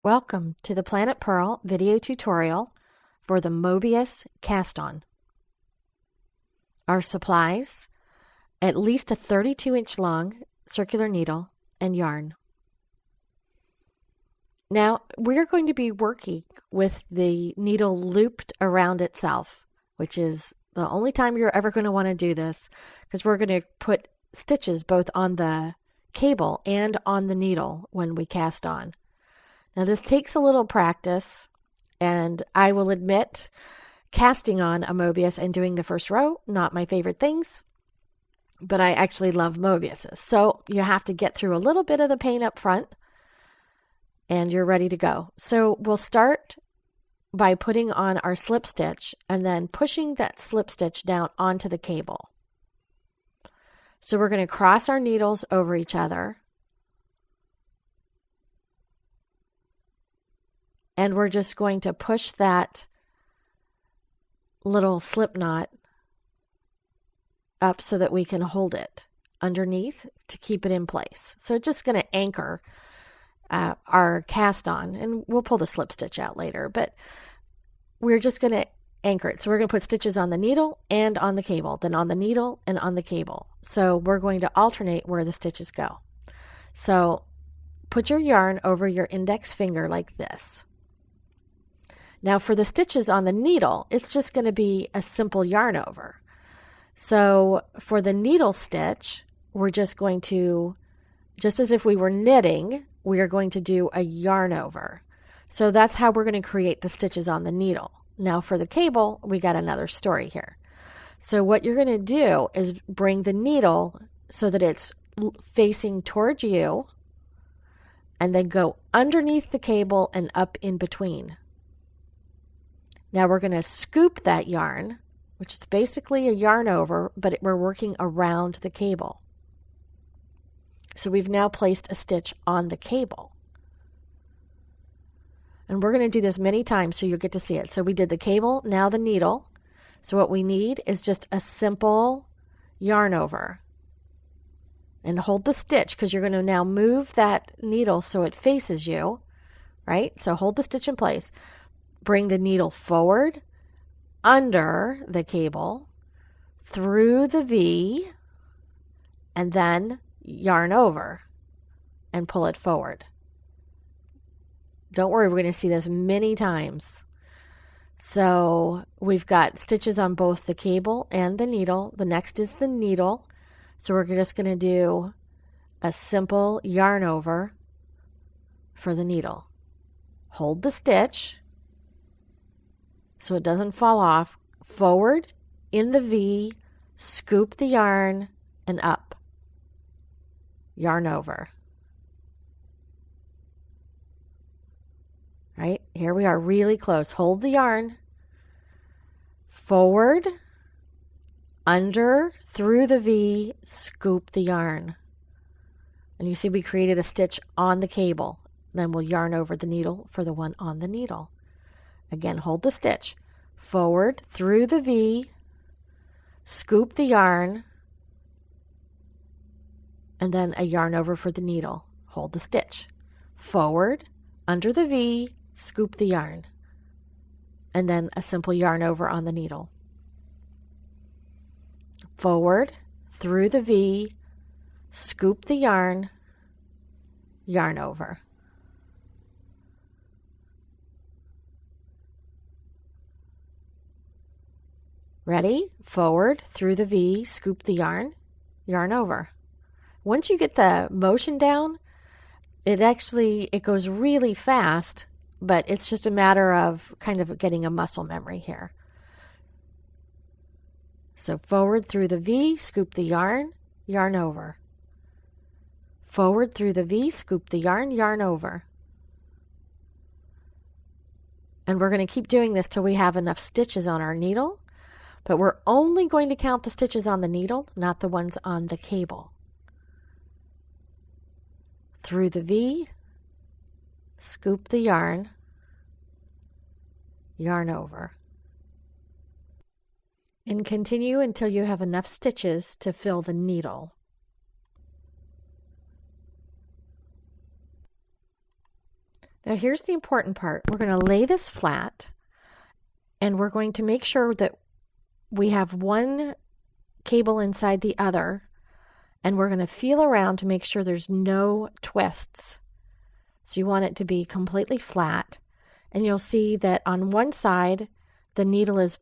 Welcome to the Planet Purl video tutorial for the Moebius cast-on. Our supplies, at least a 32-inch long circular needle and yarn. Now, we're going to be working with the needle looped around itself, which is the only time you're ever going to want to do this, because we're going to put stitches both on the cable and on the needle when we cast on. Now this takes a little practice, and I will admit, casting on a Moebius and doing the first row, not my favorite things, but I actually love Moebiuses. So you have to get through a little bit of the pain up front, and you're ready to go. So we'll start by putting on our slip stitch and then pushing that slip stitch down onto the cable. So we're going to cross our needles over each other. And we're just going to push that little slip knot up so that we can hold it underneath to keep it in place. So it's just going to anchor our cast on, and we'll pull the slip stitch out later, but we're just going to anchor it. So we're going to put stitches on the needle and on the cable, then on the needle and on the cable. So we're going to alternate where the stitches go. So put your yarn over your index finger like this. Now for the stitches on the needle, it's just going to be a simple yarn over. So for the needle stitch, we're just going to, just as if we were knitting, we are going to do a yarn over. So that's how we're going to create the stitches on the needle. Now for the cable, we got another story here. So what you're going to do is bring the needle so that it's facing towards you, and then go underneath the cable and up in between. Now we're going to scoop that yarn, which is basically a yarn over, but we're working around the cable. So we've now placed a stitch on the cable. And we're going to do this many times so you'll get to see it. So we did the cable, now the needle. So what we need is just a simple yarn over. And hold the stitch, because you're going to now move that needle so it faces you, right? So hold the stitch in place. Bring the needle forward, under the cable, through the V, and then yarn over and pull it forward. Don't worry, we're going to see this many times. So we've got stitches on both the cable and the needle. The next is the needle. So we're just going to do a simple yarn over for the needle. Hold the stitch so it doesn't fall off, forward in the V, scoop the yarn, and up. Yarn over. Right, here we are really close. Hold the yarn, forward, under, through the V, scoop the yarn. And you see we created a stitch on the cable. Then we'll yarn over the needle for the one on the needle. Again, hold the stitch, forward, through the V, scoop the yarn, and then a yarn over for the needle. Hold the stitch, forward, under the V, scoop the yarn, and then a simple yarn over on the needle. Forward, through the V, scoop the yarn, yarn over. Ready? Forward, through the V, scoop the yarn, yarn over. Once you get the motion down, it goes really fast, but it's just a matter of kind of getting a muscle memory here. So forward through the V, scoop the yarn, yarn over. Forward through the V, scoop the yarn, yarn over. And we're going to keep doing this till we have enough stitches on our needle. But we're only going to count the stitches on the needle, not the ones on the cable. Through the V, scoop the yarn, yarn over. And continue until you have enough stitches to fill the needle. Now here's the important part. We're going to lay this flat, and we're going to make sure that we have one cable inside the other, and we're going to feel around to make sure there's no twists. So you want it to be completely flat, and you'll see that on one side the needle is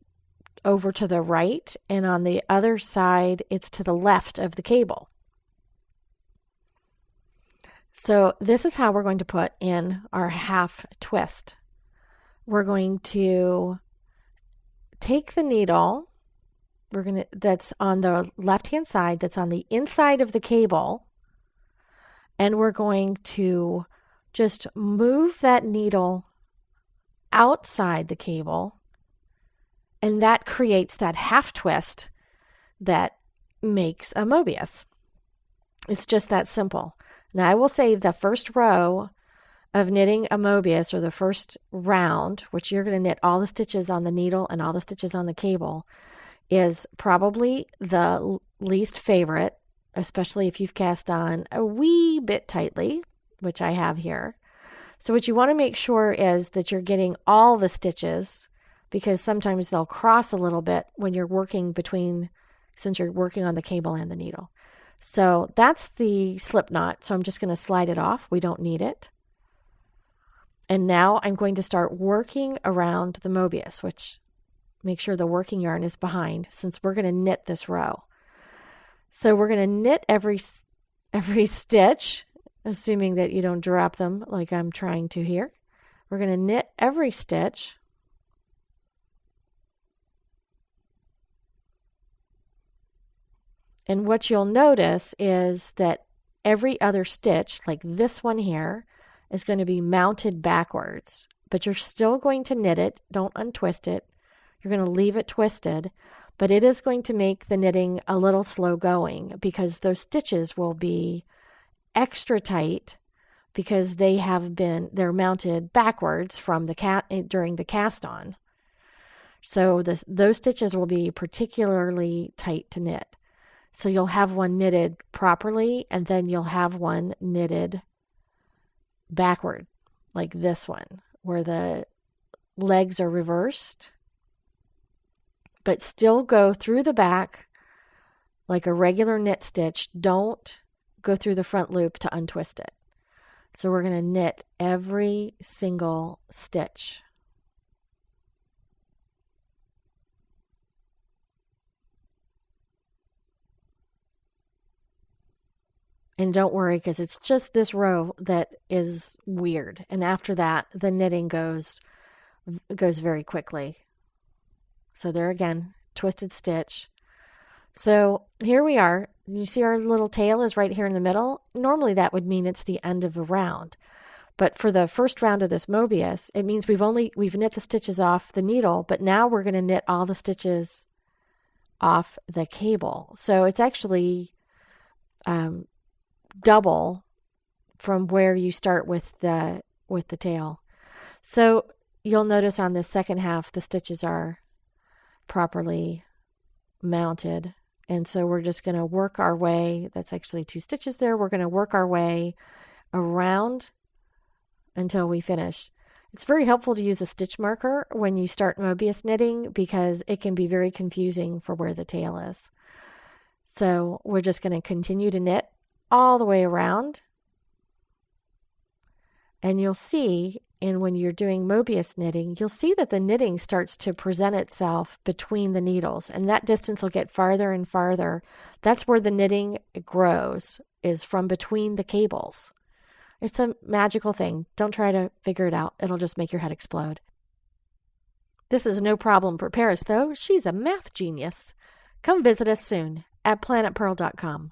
over to the right, and on the other side it's to the left of the cable. So this is how we're going to put in our half twist. We're going to take the needle, that's on the left-hand side, that's on the inside of the cable, and we're going to just move that needle outside the cable, and that creates that half twist that makes a Moebius. It's just that simple. Now I will say the first row of knitting a Moebius, or the first round, which you're going to knit all the stitches on the needle and all the stitches on the cable, is probably the least favorite, especially if you've cast on a wee bit tightly, which I have here. So what you want to make sure is that you're getting all the stitches, because sometimes they'll cross a little bit when you're working since you're working on the cable and the needle. So that's the slip knot. So I'm just going to slide it off. We don't need it. And now I'm going to start working around the Moebius, which make sure the working yarn is behind, since we're going to knit this row. So we're going to knit every stitch, assuming that you don't drop them like I'm trying to here. We're going to knit every stitch. And what you'll notice is that every other stitch, like this one here, is going to be mounted backwards, but you're still going to knit it. Don't untwist it. You're going to leave it twisted, but it is going to make the knitting a little slow going, because those stitches will be extra tight because they're mounted backwards from during the cast on. So those stitches will be particularly tight to knit. So you'll have one knitted properly, and then you'll have one knitted backward, like this one, where the legs are reversed, but still go through the back like a regular knit stitch. Don't go through the front loop to untwist it. So we're going to knit every single stitch. And don't worry, because it's just this row that is weird. And after that, the knitting goes very quickly. So there again, twisted stitch. So here we are. You see our little tail is right here in the middle. Normally that would mean it's the end of a round. But for the first round of this Moebius, it means we've knit the stitches off the needle, but now we're going to knit all the stitches off the cable. So it's actually double from where you start with the tail. So you'll notice on the second half the stitches are properly mounted, and so we're just going to work our way. That's actually 2 stitches there. We're going to work our way around until we finish. It's very helpful to use a stitch marker when you start Moebius knitting, because it can be very confusing for where the tail is. So we're just going to continue to knit all the way around, and you'll see, and when you're doing Moebius knitting, you'll see that the knitting starts to present itself between the needles, and that distance will get farther and farther. That's where the knitting grows, is from between the cables. It's a magical thing. Don't try to figure it out. It'll just make your head explode. This is no problem for Paris, though. She's a math genius. Come visit us soon at planetpurl.com.